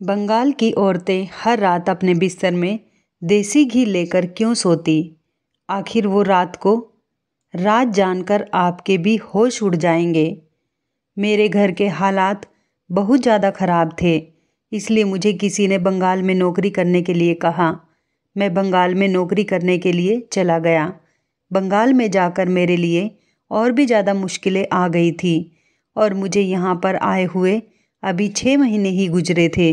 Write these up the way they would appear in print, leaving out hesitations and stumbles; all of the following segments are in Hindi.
बंगाल की औरतें हर रात अपने बिस्तर में देसी घी लेकर क्यों सोती? आखिर वो रात जानकर आपके भी होश उड़ जाएंगे। मेरे घर के हालात बहुत ज़्यादा ख़राब थे, इसलिए मुझे किसी ने बंगाल में नौकरी करने के लिए कहा। मैं बंगाल में नौकरी करने के लिए चला गया। बंगाल में जाकर मेरे लिए और भी ज़्यादा मुश्किलें आ गई थी और मुझे यहाँ पर आए हुए अभी 6 महीने ही गुजरे थे।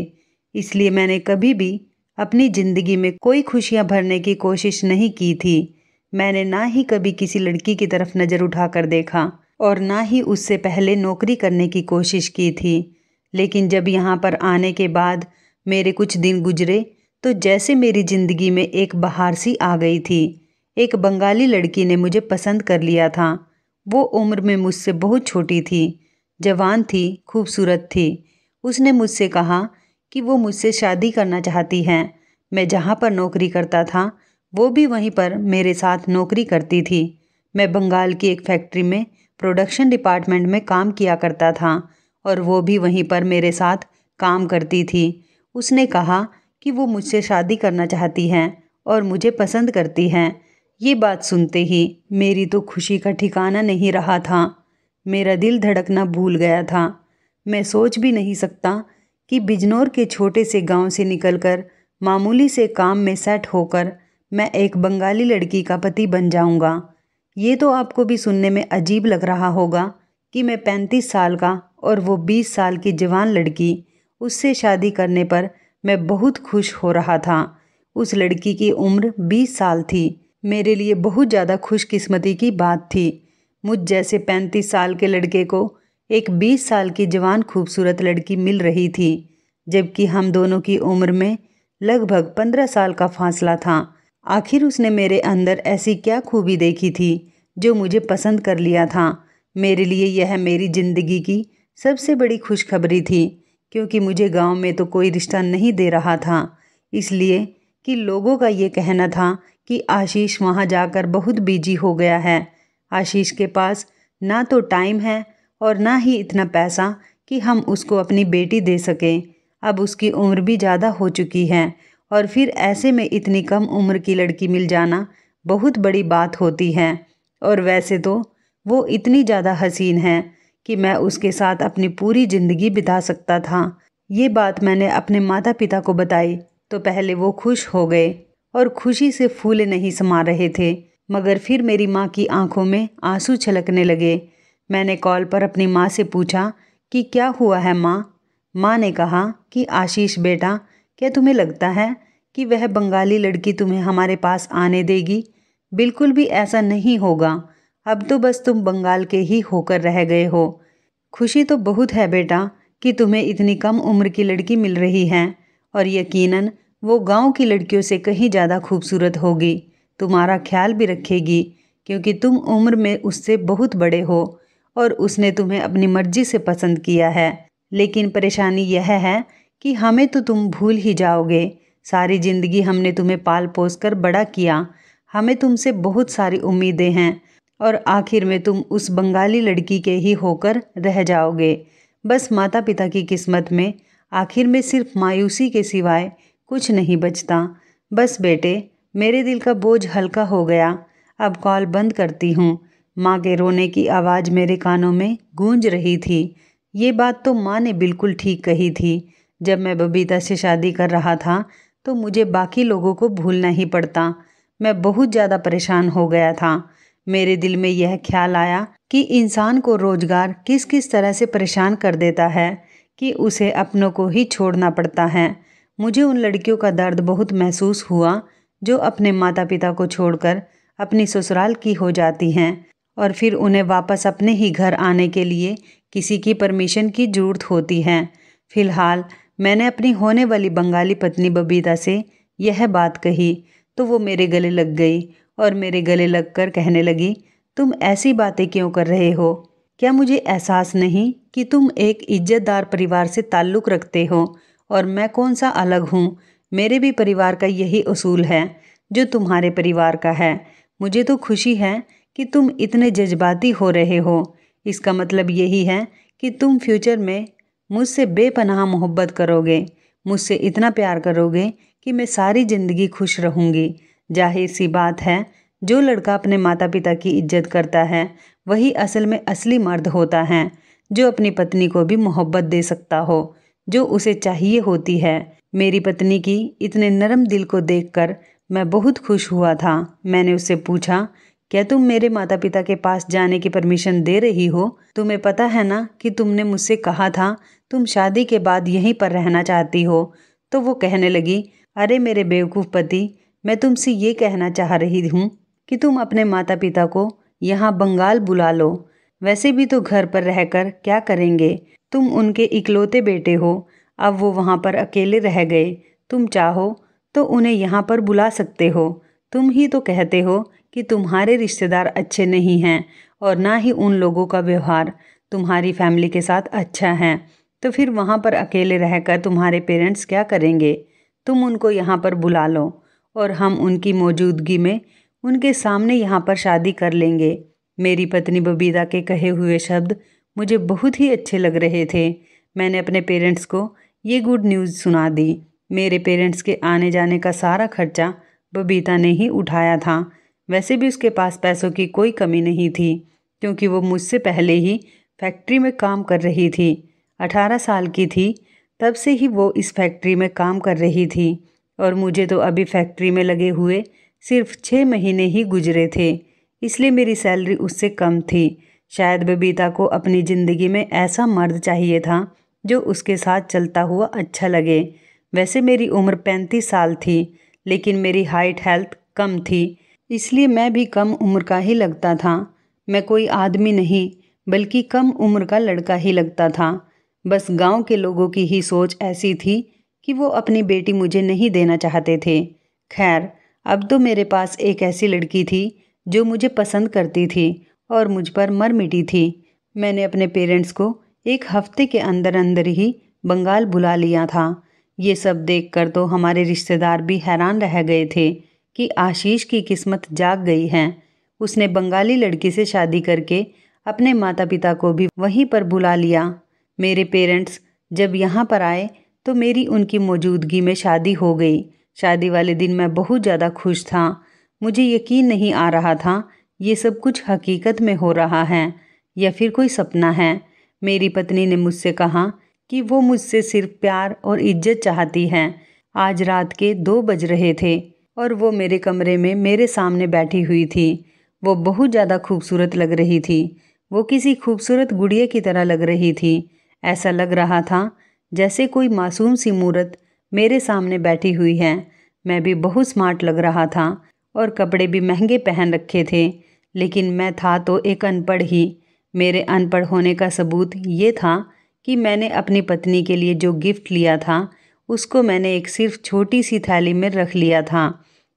इसलिए मैंने कभी भी अपनी ज़िंदगी में कोई खुशियाँ भरने की कोशिश नहीं की थी। मैंने ना ही कभी किसी लड़की की तरफ नज़र उठाकर देखा और ना ही उससे पहले नौकरी करने की कोशिश की थी। लेकिन जब यहाँ पर आने के बाद मेरे कुछ दिन गुजरे तो जैसे मेरी ज़िंदगी में एक बहार सी आ गई थी। एक बंगाली लड़की ने मुझे पसंद कर लिया था। वो उम्र में मुझसे बहुत छोटी थी, जवान थी, खूबसूरत थी। उसने मुझसे कहा कि वो मुझसे शादी करना चाहती हैं। मैं जहाँ पर नौकरी करता था वो भी वहीं पर मेरे साथ नौकरी करती थी। मैं बंगाल की एक फैक्ट्री में प्रोडक्शन डिपार्टमेंट में काम किया करता था और वो भी वहीं पर मेरे साथ काम करती थी। उसने कहा कि वो मुझसे शादी करना चाहती हैं और मुझे पसंद करती हैं। ये बात सुनते ही मेरी तो खुशी का ठिकाना नहीं रहा था। मेरा दिल धड़कना भूल गया था। मैं सोच भी नहीं सकता कि बिजनौर के छोटे से गांव से निकलकर मामूली से काम में सेट होकर मैं एक बंगाली लड़की का पति बन जाऊंगा। ये तो आपको भी सुनने में अजीब लग रहा होगा कि मैं 35 साल का और वो 20 साल की जवान लड़की, उससे शादी करने पर मैं बहुत खुश हो रहा था। उस लड़की की उम्र 20 साल थी। मेरे लिए बहुत ज़्यादा खुशकिस्मती की बात थी। मुझ जैसे 35 साल के लड़के को एक 20 साल की जवान खूबसूरत लड़की मिल रही थी, जबकि हम दोनों की उम्र में लगभग 15 साल का फासला था। आखिर उसने मेरे अंदर ऐसी क्या खूबी देखी थी जो मुझे पसंद कर लिया था। मेरे लिए यह मेरी ज़िंदगी की सबसे बड़ी खुशखबरी थी, क्योंकि मुझे गांव में तो कोई रिश्ता नहीं दे रहा था, इसलिए कि लोगों का ये कहना था कि आशीष वहाँ जाकर बहुत बिजी हो गया है। आशीष के पास ना तो टाइम है और ना ही इतना पैसा कि हम उसको अपनी बेटी दे सकें। अब उसकी उम्र भी ज़्यादा हो चुकी है और फिर ऐसे में इतनी कम उम्र की लड़की मिल जाना बहुत बड़ी बात होती है। और वैसे तो वो इतनी ज़्यादा हसीन है कि मैं उसके साथ अपनी पूरी ज़िंदगी बिता सकता था। ये बात मैंने अपने माता पिता को बताई तो पहले वो खुश हो गए और खुशी से फूले नहीं समा रहे थे, मगर फिर मेरी माँ की आंखों में आंसू छलकने लगे। मैंने कॉल पर अपनी माँ से पूछा कि क्या हुआ है माँ। माँ ने कहा कि आशीष बेटा, क्या तुम्हें लगता है कि वह बंगाली लड़की तुम्हें हमारे पास आने देगी? बिल्कुल भी ऐसा नहीं होगा। अब तो बस तुम बंगाल के ही होकर रह गए हो। खुशी तो बहुत है बेटा कि तुम्हें इतनी कम उम्र की लड़की मिल रही है और यकीनन वो गांव की लड़कियों से कहीं ज़्यादा खूबसूरत होगी। तुम्हारा ख्याल भी रखेगी, क्योंकि तुम उम्र में उससे बहुत बड़े हो और उसने तुम्हें अपनी मर्जी से पसंद किया है। लेकिन परेशानी यह है कि हमें तो तुम भूल ही जाओगे। सारी ज़िंदगी हमने तुम्हें पाल पोस कर बड़ा किया। हमें तुमसे बहुत सारी उम्मीदें हैं और आखिर में तुम उस बंगाली लड़की के ही होकर रह जाओगे। बस माता पिता की किस्मत में आखिर में सिर्फ मायूसी के सिवाय कुछ नहीं बचता। बस बेटे, मेरे दिल का बोझ हल्का हो गया। अब कॉल बंद करती हूँ। माँ के रोने की आवाज़ मेरे कानों में गूंज रही थी। ये बात तो माँ ने बिल्कुल ठीक कही थी। जब मैं बबीता से शादी कर रहा था तो मुझे बाकी लोगों को भूलना ही पड़ता। मैं बहुत ज़्यादा परेशान हो गया था। मेरे दिल में यह ख्याल आया कि इंसान को रोज़गार किस किस तरह से परेशान कर देता है कि उसे अपनों को ही छोड़ना पड़ता है। मुझे उन लड़कियों का दर्द बहुत महसूस हुआ जो अपने माता पिता को छोड़कर अपनी ससुराल की हो जाती हैं और फिर उन्हें वापस अपने ही घर आने के लिए किसी की परमिशन की ज़रूरत होती है। फ़िलहाल मैंने अपनी होने वाली बंगाली पत्नी बबीता से यह बात कही तो वो मेरे गले लग गई और मेरे गले लगकर कहने लगी, तुम ऐसी बातें क्यों कर रहे हो? क्या मुझे एहसास नहीं कि तुम एक इज्जतदार परिवार से ताल्लुक़ रखते हो और मैं कौन सा अलग हूँ? मेरे भी परिवार का यही उसूल है जो तुम्हारे परिवार का है। मुझे तो खुशी है कि तुम इतने जज्बाती हो रहे हो। इसका मतलब यही है कि तुम फ्यूचर में मुझसे बेपनाह मोहब्बत करोगे। मुझसे इतना प्यार करोगे कि मैं सारी ज़िंदगी खुश रहूँगी। जाहिर सी बात है, जो लड़का अपने माता पिता की इज्जत करता है वही असल में असली मर्द होता है, जो अपनी पत्नी को भी मोहब्बत दे सकता हो जो उसे चाहिए होती है। मेरी पत्नी की इतने नरम दिल को देखकर मैं बहुत खुश हुआ था। मैंने उससे पूछा, क्या तुम मेरे माता पिता के पास जाने की परमिशन दे रही हो? तुम्हें पता है ना कि तुमने मुझसे कहा था तुम शादी के बाद यहीं पर रहना चाहती हो। तो वो कहने लगी, अरे मेरे बेवकूफ़ पति, मैं तुमसे ये कहना चाह रही हूँ कि तुम अपने माता पिता को यहाँ बंगाल बुला लो। वैसे भी तो घर पर रहकर क्या करेंगे, तुम उनके इकलौते बेटे हो। अब वो वहाँ पर अकेले रह गए, तुम चाहो तो उन्हें यहाँ पर बुला सकते हो। तुम ही तो कहते हो कि तुम्हारे रिश्तेदार अच्छे नहीं हैं और ना ही उन लोगों का व्यवहार तुम्हारी फैमिली के साथ अच्छा है, तो फिर वहाँ पर अकेले रहकर तुम्हारे पेरेंट्स क्या करेंगे? तुम उनको यहाँ पर बुला लो और हम उनकी मौजूदगी में उनके सामने यहाँ पर शादी कर लेंगे। मेरी पत्नी बबीता के कहे हुए शब्द मुझे बहुत ही अच्छे लग रहे थे। मैंने अपने पेरेंट्स को ये गुड न्यूज़ सुना दी। मेरे पेरेंट्स के आने जाने का सारा खर्चा बबीता ने ही उठाया था। वैसे भी उसके पास पैसों की कोई कमी नहीं थी, क्योंकि वो मुझसे पहले ही फैक्ट्री में काम कर रही थी। 18 साल की थी तब से ही वो इस फैक्ट्री में काम कर रही थी और मुझे तो अभी फैक्ट्री में लगे हुए सिर्फ 6 महीने ही गुजरे थे, इसलिए मेरी सैलरी उससे कम थी। शायद बबीता को अपनी ज़िंदगी में ऐसा मर्द चाहिए था जो उसके साथ चलता हुआ अच्छा लगे। वैसे मेरी उम्र 35 साल थी, लेकिन मेरी हाइट हेल्थ कम थी, इसलिए मैं भी कम उम्र का ही लगता था। मैं कोई आदमी नहीं बल्कि कम उम्र का लड़का ही लगता था। बस गांव के लोगों की ही सोच ऐसी थी कि वो अपनी बेटी मुझे नहीं देना चाहते थे। खैर, अब तो मेरे पास एक ऐसी लड़की थी जो मुझे पसंद करती थी और मुझ पर मर मिटी थी। मैंने अपने पेरेंट्स को एक हफ्ते के अंदर अंदर ही बंगाल बुला लिया था। ये सब देखकर तो हमारे रिश्तेदार भी हैरान रह गए थे कि आशीष की किस्मत जाग गई है। उसने बंगाली लड़की से शादी करके अपने माता पिता को भी वहीं पर बुला लिया। मेरे पेरेंट्स जब यहाँ पर आए तो मेरी उनकी मौजूदगी में शादी हो गई। शादी वाले दिन मैं बहुत ज़्यादा खुश था। मुझे यकीन नहीं आ रहा था ये सब कुछ हकीकत में हो रहा है या फिर कोई सपना है। मेरी पत्नी ने मुझसे कहा कि वो मुझसे सिर्फ प्यार और इज्जत चाहती है। आज रात के 2 बज रहे थे और वो मेरे कमरे में मेरे सामने बैठी हुई थी। वो बहुत ज़्यादा खूबसूरत लग रही थी। वो किसी खूबसूरत गुड़िया की तरह लग रही थी। ऐसा लग रहा था जैसे कोई मासूम सी मूरत मेरे सामने बैठी हुई है। मैं भी बहुत स्मार्ट लग रहा था और कपड़े भी महंगे पहन रखे थे, लेकिन मैं था तो एक अनपढ़ ही। मेरे अनपढ़ होने का सबूत ये था कि मैंने अपनी पत्नी के लिए जो गिफ्ट लिया था उसको मैंने एक सिर्फ छोटी सी थैली में रख लिया था।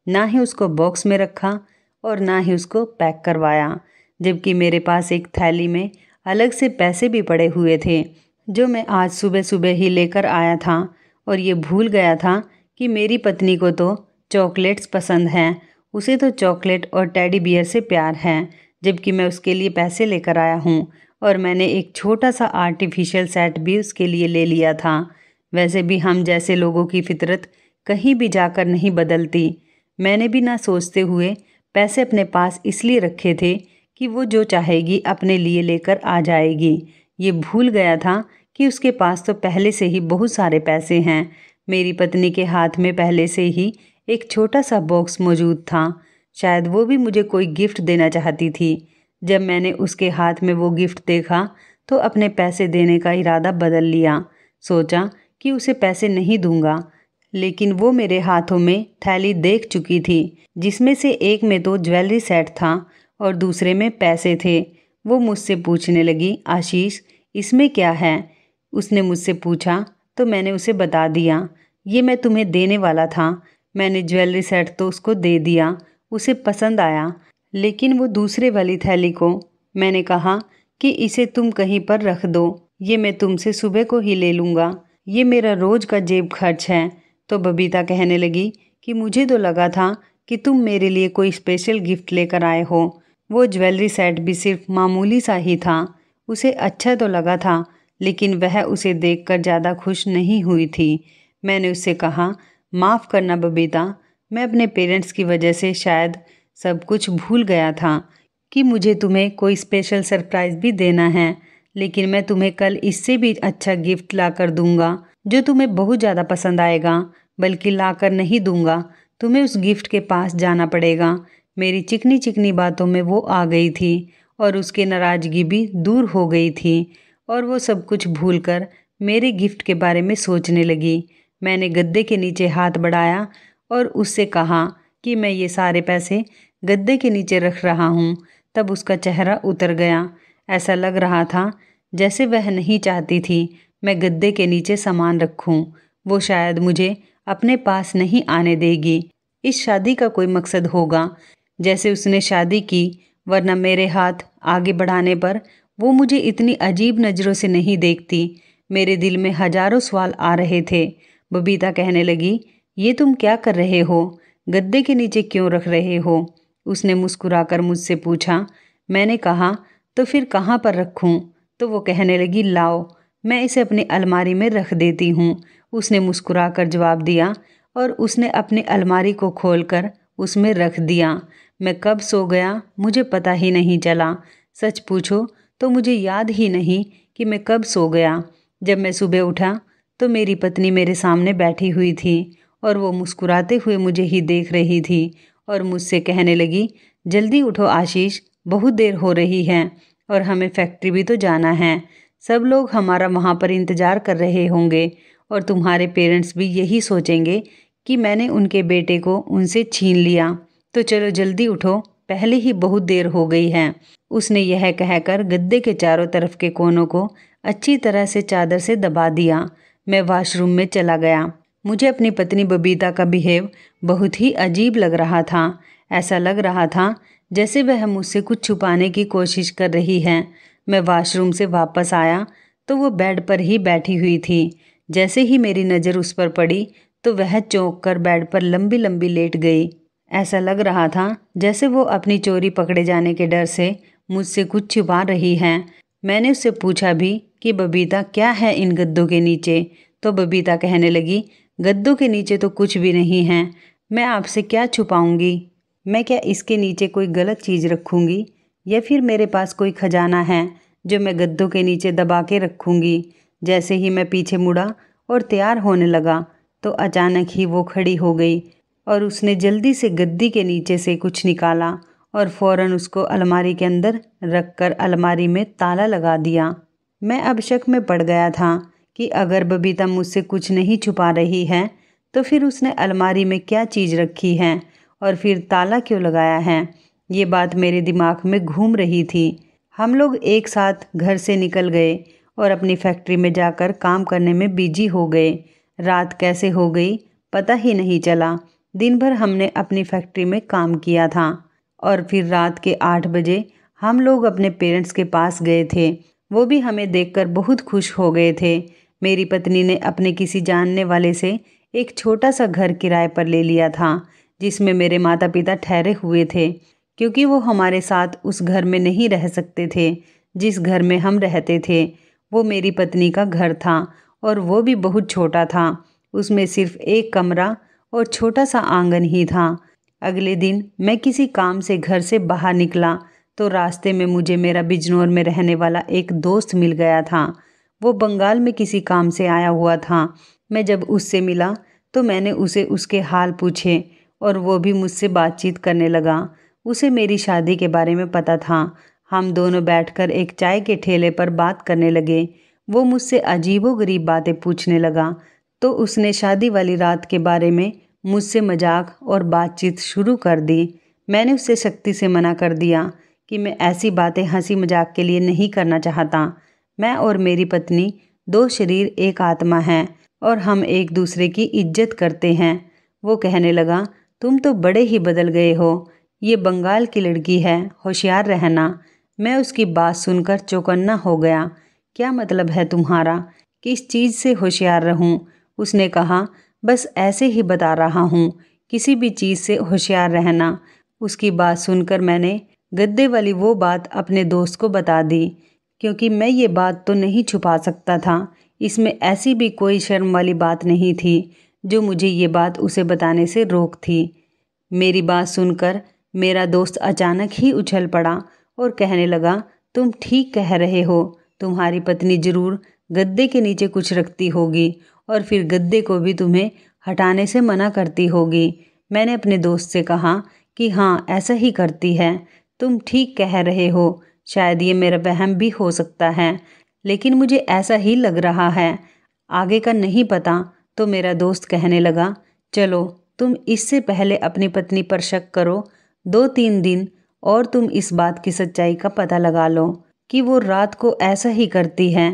ना ही उसको बॉक्स में रखा और ना ही उसको पैक करवाया, जबकि मेरे पास एक थैली में अलग से पैसे भी पड़े हुए थे जो मैं आज सुबह सुबह ही लेकर आया था। और ये भूल गया था कि मेरी पत्नी को तो चॉकलेट्स पसंद हैं। उसे तो चॉकलेट और टेडी बियर से प्यार है, जबकि मैं उसके लिए पैसे लेकर आया हूँ और मैंने एक छोटा सा आर्टिफिशियल सेट भी उसके लिए ले लिया था। वैसे भी हम जैसे लोगों की फितरत कहीं भी जाकर नहीं बदलती। मैंने भी ना सोचते हुए पैसे अपने पास इसलिए रखे थे कि वो जो चाहेगी अपने लिए लेकर आ जाएगी। ये भूल गया था कि उसके पास तो पहले से ही बहुत सारे पैसे हैं। मेरी पत्नी के हाथ में पहले से ही एक छोटा सा बॉक्स मौजूद था। शायद वो भी मुझे कोई गिफ्ट देना चाहती थी। जब मैंने उसके हाथ में वो गिफ्ट देखा तो अपने पैसे देने का इरादा बदल लिया। सोचा कि उसे पैसे नहीं दूंगा, लेकिन वो मेरे हाथों में थैली देख चुकी थी जिसमें से एक में तो ज्वेलरी सेट था और दूसरे में पैसे थे। वो मुझसे पूछने लगी, आशीष इसमें क्या है? उसने मुझसे पूछा तो मैंने उसे बता दिया, ये मैं तुम्हें देने वाला था। मैंने ज्वेलरी सेट तो उसको दे दिया, उसे पसंद आया, लेकिन वो दूसरे वाली थैली को मैंने कहा कि इसे तुम कहीं पर रख दो, ये मैं तुमसे सुबह को ही ले लूँगा, ये मेरा रोज़ का जेब खर्च है। तो बबीता कहने लगी कि मुझे तो लगा था कि तुम मेरे लिए कोई स्पेशल गिफ्ट लेकर आए हो। वो ज्वेलरी सेट भी सिर्फ मामूली सा ही था। उसे अच्छा तो लगा था, लेकिन वह उसे देखकर ज़्यादा खुश नहीं हुई थी। मैंने उससे कहा, माफ़ करना बबीता, मैं अपने पेरेंट्स की वजह से शायद सब कुछ भूल गया था कि मुझे तुम्हें कोई स्पेशल सरप्राइज़ भी देना है। लेकिन मैं तुम्हें कल इससे भी अच्छा गिफ्ट ला कर दूँगा जो तुम्हें बहुत ज़्यादा पसंद आएगा। बल्कि ला कर नहीं दूँगा, तुम्हें उस गिफ्ट के पास जाना पड़ेगा। मेरी चिकनी चिकनी बातों में वो आ गई थी और उसकी नाराज़गी भी दूर हो गई थी और वो सब कुछ भूलकर मेरे गिफ्ट के बारे में सोचने लगी। मैंने गद्दे के नीचे हाथ बढ़ाया और उससे कहा कि मैं ये सारे पैसे गद्दे के नीचे रख रहा हूँ। तब उसका चेहरा उतर गया। ऐसा लग रहा था जैसे वह नहीं चाहती थी मैं गद्दे के नीचे सामान रखूं। वो शायद मुझे अपने पास नहीं आने देगी। इस शादी का कोई मकसद होगा जैसे उसने शादी की, वरना मेरे हाथ आगे बढ़ाने पर वो मुझे इतनी अजीब नज़रों से नहीं देखती। मेरे दिल में हजारों सवाल आ रहे थे। बबीता कहने लगी, ये तुम क्या कर रहे हो? गद्दे के नीचे क्यों रख रहे हो? उसने मुस्कुराकर मुझसे पूछा। मैंने कहा, तो फिर कहाँ पर रखूं? तो वो कहने लगी, लाओ मैं इसे अपनी अलमारी में रख देती हूँ। उसने मुस्कुराकर जवाब दिया और उसने अपनी अलमारी को खोलकर उसमें रख दिया। मैं कब सो गया मुझे पता ही नहीं चला। सच पूछो तो मुझे याद ही नहीं कि मैं कब सो गया। जब मैं सुबह उठा तो मेरी पत्नी मेरे सामने बैठी हुई थी और वो मुस्कुराते हुए मुझे ही देख रही थी और मुझसे कहने लगी, जल्दी उठो आशीष, बहुत देर हो रही है और हमें फैक्ट्री भी तो जाना है। सब लोग हमारा वहाँ पर इंतज़ार कर रहे होंगे और तुम्हारे पेरेंट्स भी यही सोचेंगे कि मैंने उनके बेटे को उनसे छीन लिया। तो चलो जल्दी उठो, पहले ही बहुत देर हो गई है। उसने यह कहकर गद्दे के चारों तरफ के कोनों को अच्छी तरह से चादर से दबा दिया। मैं वॉशरूम में चला गया। मुझे अपनी पत्नी बबीता का बिहेव बहुत ही अजीब लग रहा था। ऐसा लग रहा था जैसे वह मुझसे कुछ छुपाने की कोशिश कर रही है। मैं वॉशरूम से वापस आया तो वो बेड पर ही बैठी हुई थी। जैसे ही मेरी नज़र उस पर पड़ी तो वह चौंक कर बेड पर लंबी लंबी लेट गई। ऐसा लग रहा था जैसे वो अपनी चोरी पकड़े जाने के डर से मुझसे कुछ छुपा रही है। मैंने उससे पूछा भी कि बबीता क्या है इन गद्दों के नीचे? तो बबीता कहने लगी, गद्दों के नीचे तो कुछ भी नहीं है। मैं आपसे क्या छुपाऊंगी? मैं क्या इसके नीचे कोई गलत चीज़ रखूंगी या फिर मेरे पास कोई खजाना है जो मैं गद्दों के नीचे दबा के रखूंगी? जैसे ही मैं पीछे मुड़ा और तैयार होने लगा तो अचानक ही वो खड़ी हो गई और उसने जल्दी से गद्दी के नीचे से कुछ निकाला और फ़ौरन उसको अलमारी के अंदर रखकर अलमारी में ताला लगा दिया। मैं अब शक में पड़ गया था कि अगर बबीता मुझसे कुछ नहीं छुपा रही है तो फिर उसने अलमारी में क्या चीज़ रखी है और फिर ताला क्यों लगाया है। ये बात मेरे दिमाग में घूम रही थी। हम लोग एक साथ घर से निकल गए और अपनी फैक्ट्री में जाकर काम करने में बिजी हो गए। रात कैसे हो गई पता ही नहीं चला। दिन भर हमने अपनी फैक्ट्री में काम किया था और फिर रात के 8 बजे हम लोग अपने पेरेंट्स के पास गए थे। वो भी हमें देखकर बहुत खुश हो गए थे। मेरी पत्नी ने अपने किसी जानने वाले से एक छोटा सा घर किराए पर ले लिया था जिसमें मेरे माता पिता ठहरे हुए थे, क्योंकि वो हमारे साथ उस घर में नहीं रह सकते थे जिस घर में हम रहते थे। वो मेरी पत्नी का घर था और वो भी बहुत छोटा था। उसमें सिर्फ एक कमरा और छोटा सा आंगन ही था। अगले दिन मैं किसी काम से घर से बाहर निकला तो रास्ते में मुझे मेरा बिजनौर में रहने वाला एक दोस्त मिल गया था। वो बंगाल में किसी काम से आया हुआ था। मैं जब उससे मिला तो मैंने उसे उसके हाल पूछे और वो भी मुझसे बातचीत करने लगा। उसे मेरी शादी के बारे में पता था। हम दोनों बैठकर एक चाय के ठेले पर बात करने लगे। वो मुझसे अजीबोगरीब बातें पूछने लगा तो उसने शादी वाली रात के बारे में मुझसे मजाक और बातचीत शुरू कर दी। मैंने उससे सख्ती से मना कर दिया कि मैं ऐसी बातें हंसी मजाक के लिए नहीं करना चाहता। मैं और मेरी पत्नी 2 शरीर एक आत्मा हैं और हम एक दूसरे की इज्जत करते हैं। वो कहने लगा, तुम तो बड़े ही बदल गए हो। ये बंगाल की लड़की है, होशियार रहना। मैं उसकी बात सुनकर चौकन्ना हो गया। क्या मतलब है तुम्हारा? किस चीज़ से होशियार रहूं? उसने कहा, बस ऐसे ही बता रहा हूँ, किसी भी चीज़ से होशियार रहना। उसकी बात सुनकर मैंने गद्दे वाली वो बात अपने दोस्त को बता दी, क्योंकि मैं ये बात तो नहीं छुपा सकता था। इसमें ऐसी भी कोई शर्म वाली बात नहीं थी जो मुझे ये बात उसे बताने से रोक थी। मेरी बात सुनकर मेरा दोस्त अचानक ही उछल पड़ा और कहने लगा, तुम ठीक कह रहे हो, तुम्हारी पत्नी जरूर गद्दे के नीचे कुछ रखती होगी और फिर गद्दे को भी तुम्हें हटाने से मना करती होगी। मैंने अपने दोस्त से कहा कि हाँ, ऐसा ही करती है। तुम ठीक कह रहे हो, शायद ये मेरा वहम भी हो सकता है, लेकिन मुझे ऐसा ही लग रहा है। आगे का नहीं पता। तो मेरा दोस्त कहने लगा, चलो तुम इससे पहले अपनी पत्नी पर शक करो 2-3 दिन और तुम इस बात की सच्चाई का पता लगा लो कि वो रात को ऐसा ही करती है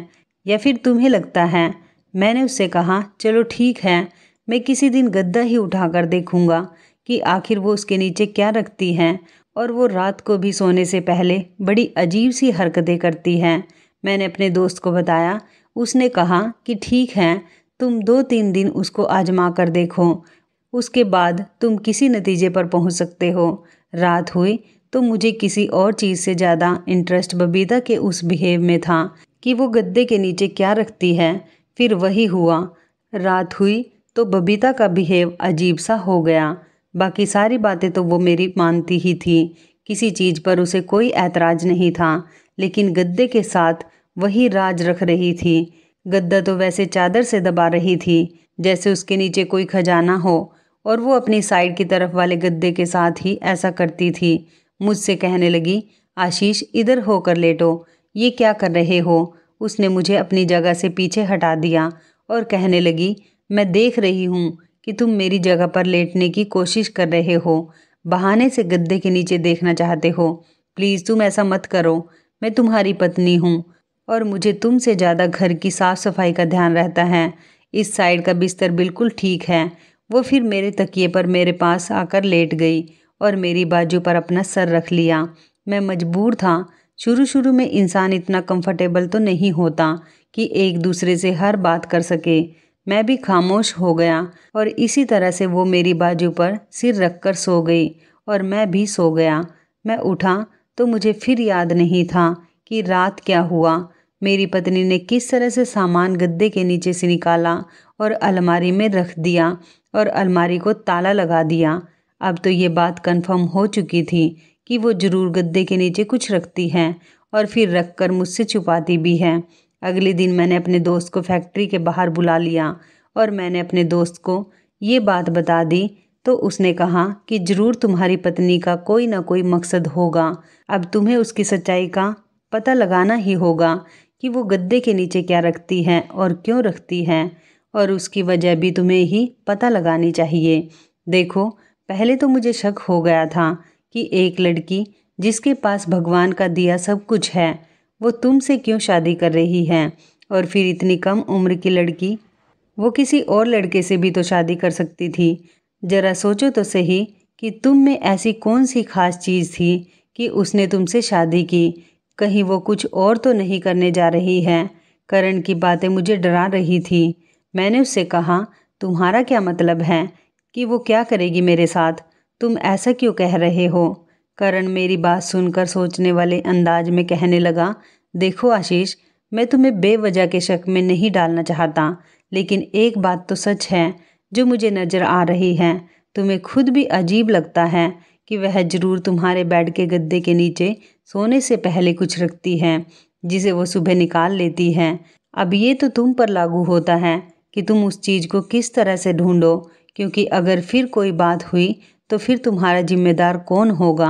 या फिर तुम्हें लगता है। मैंने उससे कहा, चलो ठीक है, मैं किसी दिन गद्दा ही उठाकर देखूंगा कि आखिर वो उसके नीचे क्या रखती हैं और वो रात को भी सोने से पहले बड़ी अजीब सी हरकतें करती हैं। मैंने अपने दोस्त को बताया। उसने कहा कि ठीक है, तुम 2-3 दिन उसको आजमा कर देखो, उसके बाद तुम किसी नतीजे पर पहुंच सकते हो। रात हुई तो मुझे किसी और चीज़ से ज़्यादा इंटरेस्ट बबीता के उस बिहेव में था कि वो गद्दे के नीचे क्या रखती है। फिर वही हुआ। रात हुई तो बबीता का बिहेव अजीब सा हो गया। बाकी सारी बातें तो वो मेरी मानती ही थी, किसी चीज़ पर उसे कोई ऐतराज़ नहीं था, लेकिन गद्दे के साथ वही राज रख रही थी। गद्दा तो वैसे चादर से दबा रही थी जैसे उसके नीचे कोई खजाना हो, और वो अपनी साइड की तरफ वाले गद्दे के साथ ही ऐसा करती थी। मुझसे कहने लगी, आशीष इधर होकर लेटो, ये क्या कर रहे हो। उसने मुझे अपनी जगह से पीछे हटा दिया और कहने लगी, मैं देख रही हूँ कि तुम मेरी जगह पर लेटने की कोशिश कर रहे हो, बहाने से गद्दे के नीचे देखना चाहते हो। प्लीज़ तुम ऐसा मत करो, मैं तुम्हारी पत्नी हूँ और मुझे तुमसे ज़्यादा घर की साफ़ सफाई का ध्यान रहता है। इस साइड का बिस्तर बिल्कुल ठीक है। वो फिर मेरे तकिए पर मेरे पास आकर लेट गई और मेरी बाजू पर अपना सर रख लिया। मैं मजबूर था। शुरू शुरू में इंसान इतना कंफर्टेबल तो नहीं होता कि एक दूसरे से हर बात कर सके। मैं भी खामोश हो गया और इसी तरह से वो मेरी बाजू पर सिर रखकर सो गई और मैं भी सो गया। मैं उठा तो मुझे फिर याद नहीं था कि रात क्या हुआ। मेरी पत्नी ने किस तरह से सामान गद्दे के नीचे से निकाला और अलमारी में रख दिया और अलमारी को ताला लगा दिया। अब तो ये बात कंफर्म हो चुकी थी कि वो ज़रूर गद्दे के नीचे कुछ रखती हैं और फिर रख कर मुझसे छुपाती भी है। अगले दिन मैंने अपने दोस्त को फैक्ट्री के बाहर बुला लिया और मैंने अपने दोस्त को ये बात बता दी। तो उसने कहा कि ज़रूर तुम्हारी पत्नी का कोई ना कोई मकसद होगा। अब तुम्हें उसकी सच्चाई का पता लगाना ही होगा कि वो गद्दे के नीचे क्या रखती है और क्यों रखती है, और उसकी वजह भी तुम्हें ही पता लगानी चाहिए। देखो, पहले तो मुझे शक हो गया था कि एक लड़की जिसके पास भगवान का दिया सब कुछ है, वो तुमसे क्यों शादी कर रही है। और फिर इतनी कम उम्र की लड़की, वो किसी और लड़के से भी तो शादी कर सकती थी। ज़रा सोचो तो सही कि तुम में ऐसी कौन सी खास चीज़ थी कि उसने तुमसे शादी की। कहीं वो कुछ और तो नहीं करने जा रही है। करण की बातें मुझे डरा रही थी। मैंने उससे कहा, तुम्हारा क्या मतलब है कि वो क्या करेगी मेरे साथ, तुम ऐसा क्यों कह रहे हो। करण मेरी बात सुनकर सोचने वाले अंदाज में कहने लगा, देखो आशीष, मैं तुम्हें बेवजह के शक में नहीं डालना चाहता, लेकिन एक बात तो सच है जो मुझे नज़र आ रही है। तुम्हें खुद भी अजीब लगता है कि वह ज़रूर तुम्हारे बेड के गद्दे के नीचे सोने से पहले कुछ रखती है जिसे वो सुबह निकाल लेती है। अब ये तो तुम पर लागू होता है कि तुम उस चीज़ को किस तरह से ढूंढो, क्योंकि अगर फिर कोई बात हुई तो फिर तुम्हारा जिम्मेदार कौन होगा।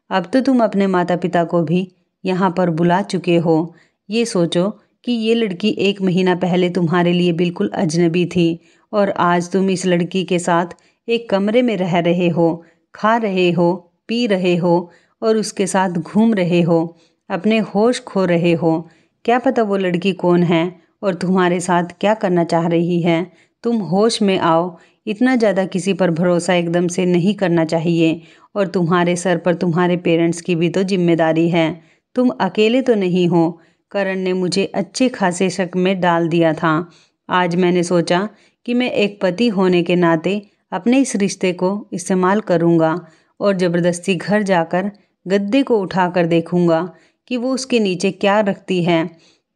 अब तो तुम अपने माता पिता को भी यहाँ पर बुला चुके हो। ये सोचो कि ये लड़की 1 महीना पहले तुम्हारे लिए बिल्कुल अजनबी थी और आज तुम इस लड़की के साथ एक कमरे में रह रहे हो, खा रहे हो, पी रहे हो और उसके साथ घूम रहे हो, अपने होश खो रहे हो। क्या पता वो लड़की कौन है और तुम्हारे साथ क्या करना चाह रही है। तुम होश में आओ। इतना ज़्यादा किसी पर भरोसा एकदम से नहीं करना चाहिए, और तुम्हारे सर पर तुम्हारे पेरेंट्स की भी तो जिम्मेदारी है। तुम अकेले तो नहीं हो। करण ने मुझे अच्छे खासे शक में डाल दिया था। आज मैंने सोचा कि मैं एक पति होने के नाते अपने इस रिश्ते को इस्तेमाल करूँगा और ज़बरदस्ती घर जाकर गद्दे को उठाकर देखूँगा कि वो उसके नीचे क्या रखती है,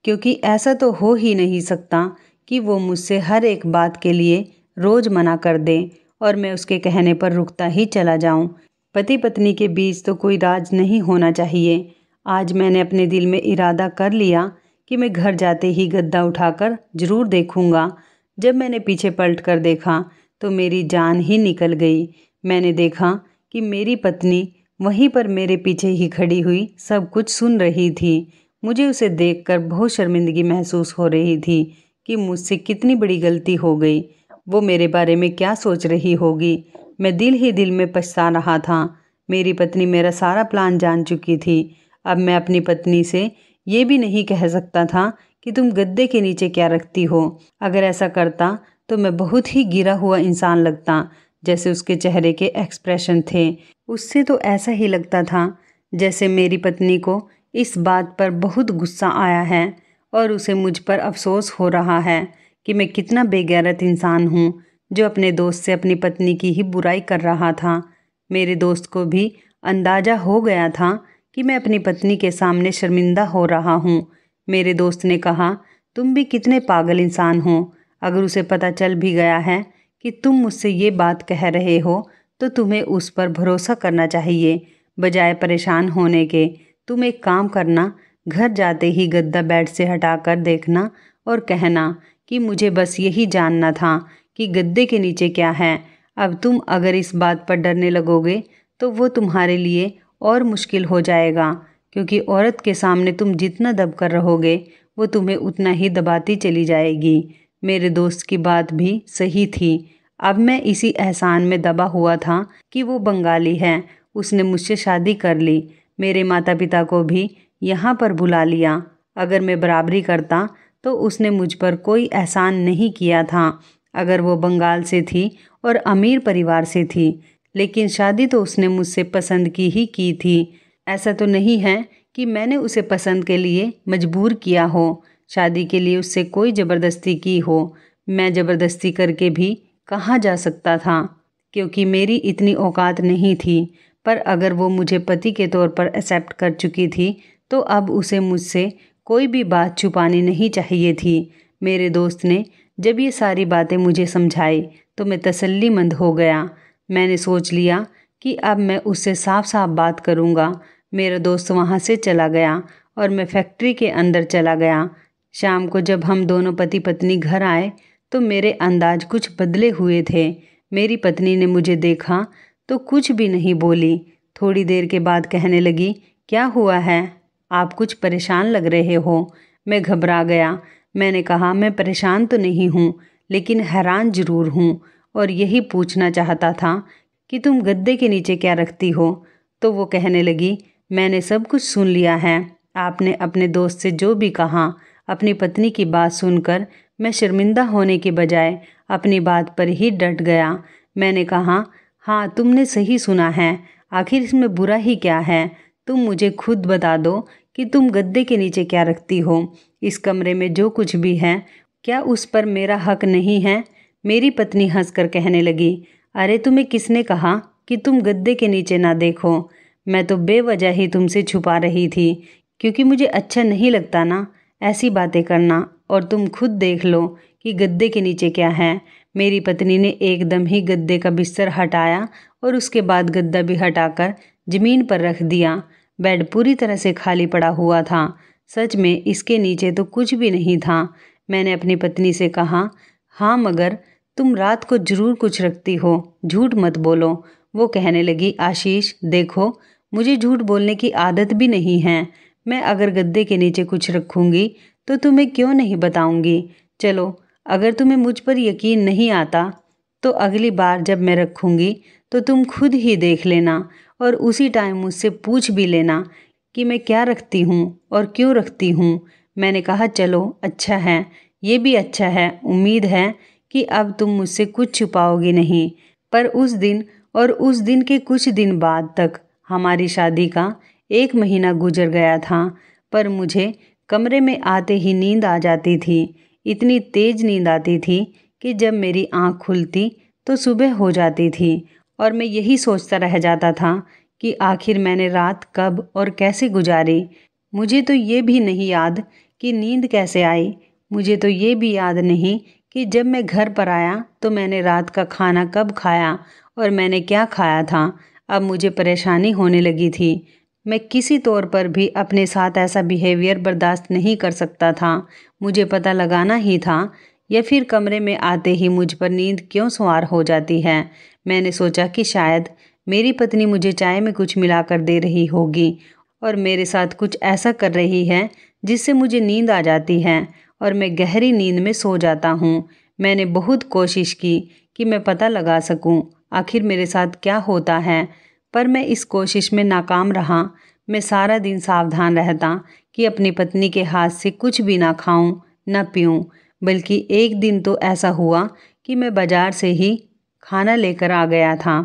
क्योंकि ऐसा तो हो ही नहीं सकता कि वो मुझसे हर एक बात के लिए रोज़ मना कर दे और मैं उसके कहने पर रुकता ही चला जाऊं। पति पत्नी के बीच तो कोई राज नहीं होना चाहिए। आज मैंने अपने दिल में इरादा कर लिया कि मैं घर जाते ही गद्दा उठाकर ज़रूर देखूंगा। जब मैंने पीछे पलट कर देखा तो मेरी जान ही निकल गई। मैंने देखा कि मेरी पत्नी वहीं पर मेरे पीछे ही खड़ी हुई सब कुछ सुन रही थी। मुझे उसे देखकर बहुत शर्मिंदगी महसूस हो रही थी कि मुझसे कितनी बड़ी गलती हो गई। वो मेरे बारे में क्या सोच रही होगी। मैं दिल ही दिल में पछता रहा था। मेरी पत्नी मेरा सारा प्लान जान चुकी थी। अब मैं अपनी पत्नी से ये भी नहीं कह सकता था कि तुम गद्दे के नीचे क्या रखती हो। अगर ऐसा करता तो मैं बहुत ही गिरा हुआ इंसान लगता, जैसे उसके चेहरे के एक्सप्रेशन थे। उससे तो ऐसा ही लगता था जैसे मेरी पत्नी को इस बात पर बहुत गुस्सा आया है और उसे मुझ पर अफसोस हो रहा है कि मैं कितना बेगैरत इंसान हूँ जो अपने दोस्त से अपनी पत्नी की ही बुराई कर रहा था। मेरे दोस्त को भी अंदाज़ा हो गया था कि मैं अपनी पत्नी के सामने शर्मिंदा हो रहा हूँ। मेरे दोस्त ने कहा, तुम भी कितने पागल इंसान हो। अगर उसे पता चल भी गया है कि तुम मुझसे ये बात कह रहे हो तो तुम्हें उस पर भरोसा करना चाहिए बजाय परेशान होने के। तुम एक काम करना, घर जाते ही गद्दा बेड से हटाकर देखना और कहना कि मुझे बस यही जानना था कि गद्दे के नीचे क्या है। अब तुम अगर इस बात पर डरने लगोगे तो वो तुम्हारे लिए और मुश्किल हो जाएगा, क्योंकि औरत के सामने तुम जितना दब कर रहोगे वो तुम्हें उतना ही दबाती चली जाएगी। मेरे दोस्त की बात भी सही थी। अब मैं इसी एहसान में दबा हुआ था कि वो बंगाली है, उसने मुझसे शादी कर ली, मेरे माता पिता को भी यहाँ पर बुला लिया। अगर मैं बराबरी करता तो उसने मुझ पर कोई एहसान नहीं किया था। अगर वो बंगाल से थी और अमीर परिवार से थी, लेकिन शादी तो उसने मुझसे पसंद की ही की थी। ऐसा तो नहीं है कि मैंने उसे पसंद के लिए मजबूर किया हो, शादी के लिए उससे कोई ज़बरदस्ती की हो। मैं ज़बरदस्ती करके भी कहाँ जा सकता था, क्योंकि मेरी इतनी औकात नहीं थी। पर अगर वो मुझे पति के तौर पर एक्सेप्ट कर चुकी थी तो अब उसे मुझसे कोई भी बात छुपानी नहीं चाहिए थी। मेरे दोस्त ने जब ये सारी बातें मुझे समझाई तो मैं तसल्लीमंद हो गया। मैंने सोच लिया कि अब मैं उससे साफ साफ बात करूँगा। मेरा दोस्त वहाँ से चला गया और मैं फैक्ट्री के अंदर चला गया। शाम को जब हम दोनों पति पत्नी घर आए तो मेरे अंदाज कुछ बदले हुए थे। मेरी पत्नी ने मुझे देखा तो कुछ भी नहीं बोली। थोड़ी देर के बाद कहने लगी, क्या हुआ है, आप कुछ परेशान लग रहे हो। मैं घबरा गया। मैंने कहा, मैं परेशान तो नहीं हूँ, लेकिन हैरान ज़रूर हूँ और यही पूछना चाहता था कि तुम गद्दे के नीचे क्या रखती हो। तो वो कहने लगी, मैंने सब कुछ सुन लिया है। आपने अपने दोस्त से जो भी कहा, अपनी पत्नी की बात सुनकर मैं शर्मिंदा होने के बजाय अपनी बात पर ही डट गया। मैंने कहा, हाँ तुमने सही सुना है, आखिर इसमें बुरा ही क्या है। तुम मुझे खुद बता दो कि तुम गद्दे के नीचे क्या रखती हो। इस कमरे में जो कुछ भी है, क्या उस पर मेरा हक नहीं है। मेरी पत्नी हंसकर कहने लगी, अरे तुम्हें किसने कहा कि तुम गद्दे के नीचे ना देखो। मैं तो बेवजह ही तुमसे छुपा रही थी, क्योंकि मुझे अच्छा नहीं लगता ना ऐसी बातें करना। और तुम खुद देख लो कि गद्दे के नीचे क्या है। मेरी पत्नी ने एकदम ही गद्दे का बिस्तर हटाया और उसके बाद गद्दा भी हटाकर ज़मीन पर रख दिया। बेड पूरी तरह से खाली पड़ा हुआ था। सच में इसके नीचे तो कुछ भी नहीं था। मैंने अपनी पत्नी से कहा, हाँ मगर तुम रात को ज़रूर कुछ रखती हो, झूठ मत बोलो। वो कहने लगी, आशीष देखो, मुझे झूठ बोलने की आदत भी नहीं है। मैं अगर गद्दे के नीचे कुछ रखूँगी तो तुम्हें क्यों नहीं बताऊँगी। चलो, अगर तुम्हें मुझ पर यकीन नहीं आता तो अगली बार जब मैं रखूँगी तो तुम खुद ही देख लेना और उसी टाइम मुझसे पूछ भी लेना कि मैं क्या रखती हूँ और क्यों रखती हूँ। मैंने कहा, चलो अच्छा है, ये भी अच्छा है। उम्मीद है कि अब तुम मुझसे कुछ छुपाओगी नहीं। पर उस दिन और उस दिन के कुछ दिन बाद तक हमारी शादी का 1 महीना गुजर गया था। पर मुझे कमरे में आते ही नींद आ जाती थी। इतनी तेज़ नींद आती थी कि जब मेरी आँख खुलती तो सुबह हो जाती थी और मैं यही सोचता रह जाता था कि आखिर मैंने रात कब और कैसे गुजारी। मुझे तो ये भी नहीं याद कि नींद कैसे आई। मुझे तो ये भी याद नहीं कि जब मैं घर पर आया तो मैंने रात का खाना कब खाया और मैंने क्या खाया था। अब मुझे परेशानी होने लगी थी। मैं किसी तौर पर भी अपने साथ ऐसा बिहेवियर बर्दाश्त नहीं कर सकता था। मुझे पता लगाना ही था, या फिर कमरे में आते ही मुझ पर नींद क्यों सवार हो जाती है। मैंने सोचा कि शायद मेरी पत्नी मुझे चाय में कुछ मिलाकर दे रही होगी और मेरे साथ कुछ ऐसा कर रही है जिससे मुझे नींद आ जाती है और मैं गहरी नींद में सो जाता हूँ। मैंने बहुत कोशिश की कि मैं पता लगा सकूं आखिर मेरे साथ क्या होता है, पर मैं इस कोशिश में नाकाम रहा। मैं सारा दिन सावधान रहता कि अपनी पत्नी के हाथ से कुछ भी ना खाऊं, न पीऊं। बल्कि एक दिन तो ऐसा हुआ कि मैं बाजार से ही खाना लेकर आ गया था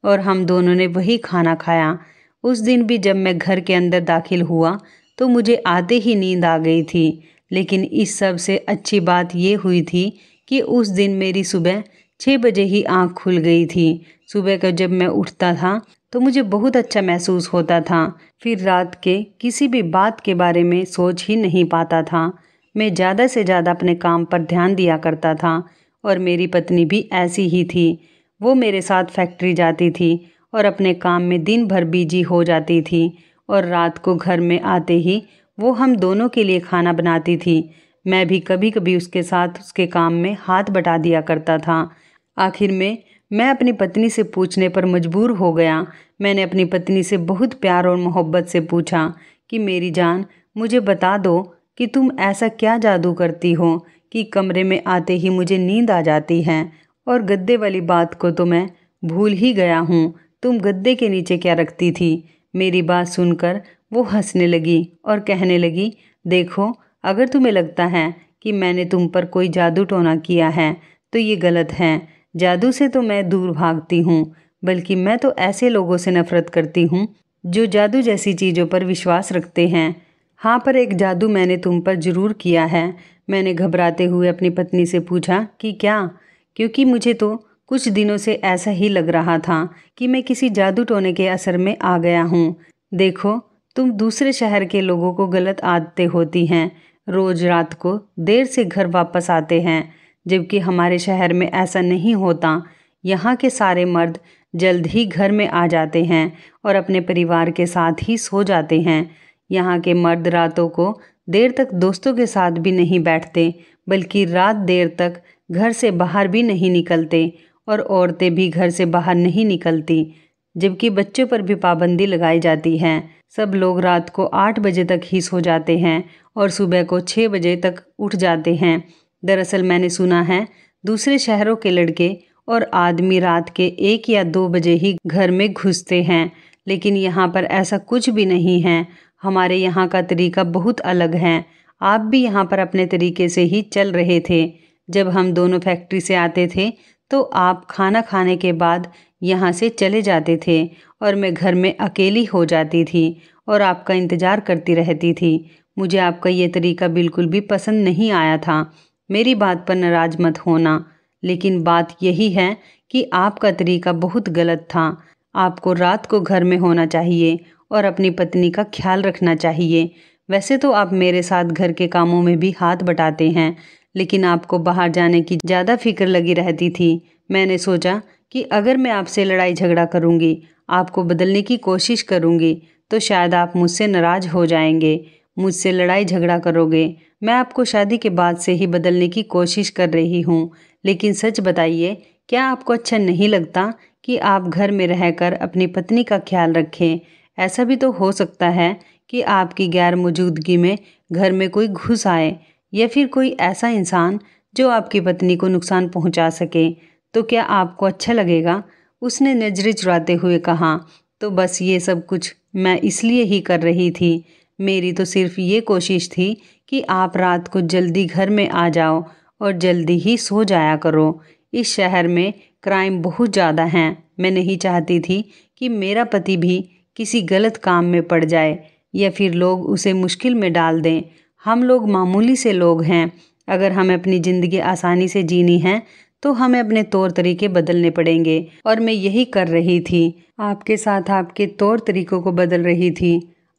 और हम दोनों ने वही खाना खाया। उस दिन भी जब मैं घर के अंदर दाखिल हुआ तो मुझे आते ही नींद आ गई थी। लेकिन इस सब से अच्छी बात ये हुई थी कि उस दिन मेरी सुबह 6 बजे ही आँख खुल गई थी। सुबह का जब मैं उठता था तो मुझे बहुत अच्छा महसूस होता था। फिर रात के किसी भी बात के बारे में सोच ही नहीं पाता था। मैं ज़्यादा से ज़्यादा अपने काम पर ध्यान दिया करता था और मेरी पत्नी भी ऐसी ही थी। वो मेरे साथ फैक्ट्री जाती थी और अपने काम में दिन भर बिजी हो जाती थी और रात को घर में आते ही वो हम दोनों के लिए खाना बनाती थी। मैं भी कभी कभी उसके साथ उसके काम में हाथ बटा दिया करता था। आखिर में मैं अपनी पत्नी से पूछने पर मजबूर हो गया। मैंने अपनी पत्नी से बहुत प्यार और मोहब्बत से पूछा कि मेरी जान, मुझे बता दो कि तुम ऐसा क्या जादू करती हो कि कमरे में आते ही मुझे नींद आ जाती है, और गद्दे वाली बात को तो मैं भूल ही गया हूँ। तुम गद्दे के नीचे क्या रखती थी? मेरी बात सुनकर वो हंसने लगी और कहने लगी, देखो, अगर तुम्हें लगता है कि मैंने तुम पर कोई जादू टोना किया है तो ये गलत है। जादू से तो मैं दूर भागती हूँ, बल्कि मैं तो ऐसे लोगों से नफरत करती हूँ जो जादू जैसी चीज़ों पर विश्वास रखते हैं। हाँ, पर एक जादू मैंने तुम पर ज़रूर किया है। मैंने घबराते हुए अपनी पत्नी से पूछा कि क्या? क्योंकि मुझे तो कुछ दिनों से ऐसा ही लग रहा था कि मैं किसी जादू टोने के असर में आ गया हूँ। देखो, तुम दूसरे शहर के लोगों को गलत आदतें होती हैं, रोज रात को देर से घर वापस आते हैं, जबकि हमारे शहर में ऐसा नहीं होता। यहाँ के सारे मर्द जल्द ही घर में आ जाते हैं और अपने परिवार के साथ ही सो जाते हैं। यहाँ के मर्द रातों को देर तक दोस्तों के साथ भी नहीं बैठते, बल्कि रात देर तक घर से बाहर भी नहीं निकलते, और औरतें भी घर से बाहर नहीं निकलती, जबकि बच्चों पर भी पाबंदी लगाई जाती है। सब लोग रात को 8 बजे तक ही सो जाते हैं और सुबह को 6 बजे तक उठ जाते हैं। दरअसल मैंने सुना है दूसरे शहरों के लड़के और आदमी रात के 1 या 2 बजे ही घर में घुसते हैं, लेकिन यहाँ पर ऐसा कुछ भी नहीं है। हमारे यहाँ का तरीका बहुत अलग है। आप भी यहाँ पर अपने तरीके से ही चल रहे थे। जब हम दोनों फैक्ट्री से आते थे तो आप खाना खाने के बाद यहाँ से चले जाते थे और मैं घर में अकेली हो जाती थी और आपका इंतज़ार करती रहती थी। मुझे आपका ये तरीका बिल्कुल भी पसंद नहीं आया था। मेरी बात पर नाराज मत होना, लेकिन बात यही है कि आपका तरीका बहुत गलत था। आपको रात को घर में होना चाहिए और अपनी पत्नी का ख्याल रखना चाहिए। वैसे तो आप मेरे साथ घर के कामों में भी हाथ बटाते हैं, लेकिन आपको बाहर जाने की ज़्यादा फिक्र लगी रहती थी। मैंने सोचा कि अगर मैं आपसे लड़ाई झगड़ा करूँगी, आपको बदलने की कोशिश करूँगी, तो शायद आप मुझसे नाराज़ हो जाएंगे, मुझसे लड़ाई झगड़ा करोगे। मैं आपको शादी के बाद से ही बदलने की कोशिश कर रही हूँ, लेकिन सच बताइए, क्या आपको अच्छा नहीं लगता कि आप घर में रहकर अपनी पत्नी का ख्याल रखें? ऐसा भी तो हो सकता है कि आपकी गैर मौजूदगी में घर में कोई घुस आए, या फिर कोई ऐसा इंसान जो आपकी पत्नी को नुकसान पहुंचा सके। तो क्या आपको अच्छा लगेगा? उसने नजरें चुराते हुए कहा। तो बस ये सब कुछ मैं इसलिए ही कर रही थी। मेरी तो सिर्फ ये कोशिश थी कि आप रात को जल्दी घर में आ जाओ और जल्दी ही सो जाया करो। इस शहर में क्राइम बहुत ज़्यादा हैं। मैं नहीं चाहती थी कि मेरा पति भी किसी गलत काम में पड़ जाए या फिर लोग उसे मुश्किल में डाल दें। हम लोग मामूली से लोग हैं। अगर हमें अपनी ज़िंदगी आसानी से जीनी है तो हमें अपने तौर तरीके बदलने पड़ेंगे, और मैं यही कर रही थी। आपके साथ आपके तौर तरीकों को बदल रही थी।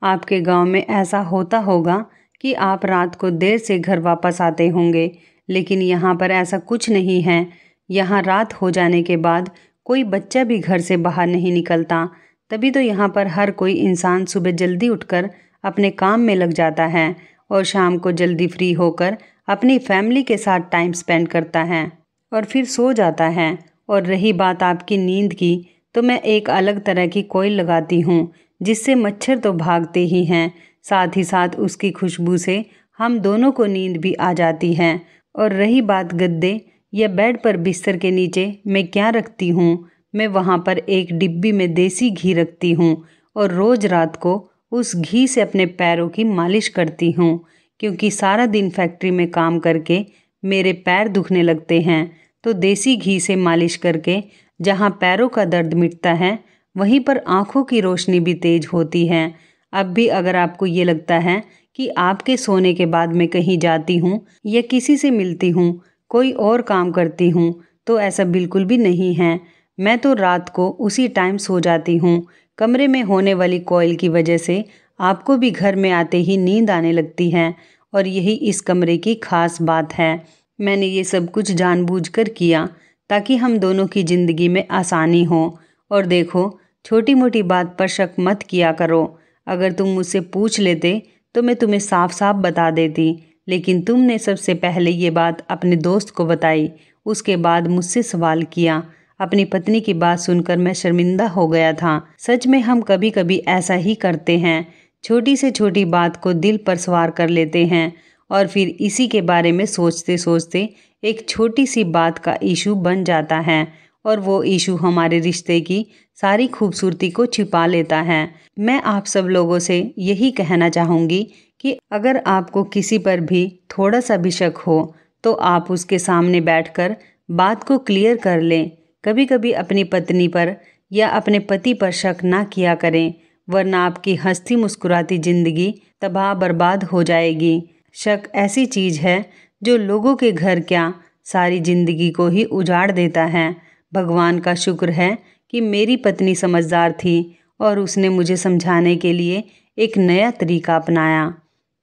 आपके गांव में ऐसा होता होगा कि आप रात को देर से घर वापस आते होंगे, लेकिन यहाँ पर ऐसा कुछ नहीं है। यहाँ रात हो जाने के बाद कोई बच्चा भी घर से बाहर नहीं निकलता। तभी तो यहाँ पर हर कोई इंसान सुबह जल्दी उठकर अपने काम में लग जाता है और शाम को जल्दी फ्री होकर अपनी फैमिली के साथ टाइम स्पेंड करता है और फिर सो जाता है। और रही बात आपकी नींद की, तो मैं एक अलग तरह की कोयल लगाती हूँ जिससे मच्छर तो भागते ही हैं, साथ ही साथ उसकी खुशबू से हम दोनों को नींद भी आ जाती है। और रही बात गद्दे या बेड पर बिस्तर के नीचे मैं क्या रखती हूँ, मैं वहाँ पर एक डिब्बी में देसी घी रखती हूँ और रोज़ रात को उस घी से अपने पैरों की मालिश करती हूँ, क्योंकि सारा दिन फैक्ट्री में काम करके मेरे पैर दुखने लगते हैं। तो देसी घी से मालिश करके जहाँ पैरों का दर्द मिटता है, वहीं पर आँखों की रोशनी भी तेज होती है। अब भी अगर आपको ये लगता है कि आपके सोने के बाद मैं कहीं जाती हूँ या किसी से मिलती हूँ, कोई और काम करती हूँ, तो ऐसा बिल्कुल भी नहीं है। मैं तो रात को उसी टाइम सो जाती हूँ। कमरे में होने वाली कोयल की वजह से आपको भी घर में आते ही नींद आने लगती है और यही इस कमरे की खास बात है। मैंने ये सब कुछ जानबूझकर किया ताकि हम दोनों की ज़िंदगी में आसानी हो। और देखो, छोटी मोटी बात पर शक मत किया करो। अगर तुम मुझसे पूछ लेते तो मैं तुम्हें साफ साफ बता देती, लेकिन तुमने सबसे पहले ये बात अपने दोस्त को बताई, उसके बाद मुझसे सवाल किया। अपनी पत्नी की बात सुनकर मैं शर्मिंदा हो गया था। सच में हम कभी कभी ऐसा ही करते हैं, छोटी से छोटी बात को दिल पर सवार कर लेते हैं और फिर इसी के बारे में सोचते सोचते एक छोटी सी बात का इशू बन जाता है और वो इशू हमारे रिश्ते की सारी खूबसूरती को छिपा लेता है। मैं आप सब लोगों से यही कहना चाहूँगी कि अगर आपको किसी पर भी थोड़ा सा भी शक हो तो आप उसके सामने बैठकर बात को क्लियर कर लें। कभी कभी अपनी पत्नी पर या अपने पति पर शक ना किया करें, वरना आपकी हंसती मुस्कुराती ज़िंदगी तबाह बर्बाद हो जाएगी। शक ऐसी चीज़ है जो लोगों के घर क्या सारी ज़िंदगी को ही उजाड़ देता है। भगवान का शुक्र है कि मेरी पत्नी समझदार थी और उसने मुझे समझाने के लिए एक नया तरीका अपनाया।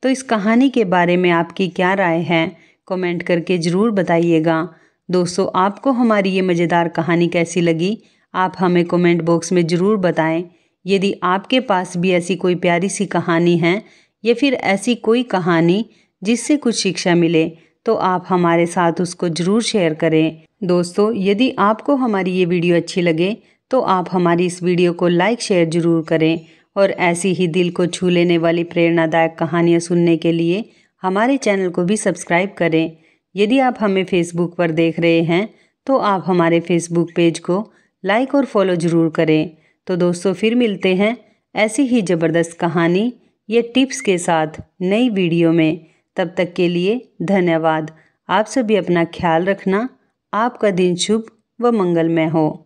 तो इस कहानी के बारे में आपकी क्या राय है, कमेंट करके ज़रूर बताइएगा। दोस्तों, आपको हमारी ये मज़ेदार कहानी कैसी लगी, आप हमें कमेंट बॉक्स में ज़रूर बताएं। यदि आपके पास भी ऐसी कोई प्यारी सी कहानी है या फिर ऐसी कोई कहानी जिससे कुछ शिक्षा मिले, तो आप हमारे साथ उसको ज़रूर शेयर करें। दोस्तों, यदि आपको हमारी ये वीडियो अच्छी लगे तो आप हमारी इस वीडियो को लाइक शेयर ज़रूर करें और ऐसी ही दिल को छू लेने वाली प्रेरणादायक कहानियाँ सुनने के लिए हमारे चैनल को भी सब्सक्राइब करें। यदि आप हमें फेसबुक पर देख रहे हैं तो आप हमारे फेसबुक पेज को लाइक और फॉलो ज़रूर करें। तो दोस्तों, फिर मिलते हैं ऐसी ही ज़बरदस्त कहानी या टिप्स के साथ नई वीडियो में। तब तक के लिए धन्यवाद। आप सभी अपना ख्याल रखना। आपका दिन शुभ व मंगलमय हो।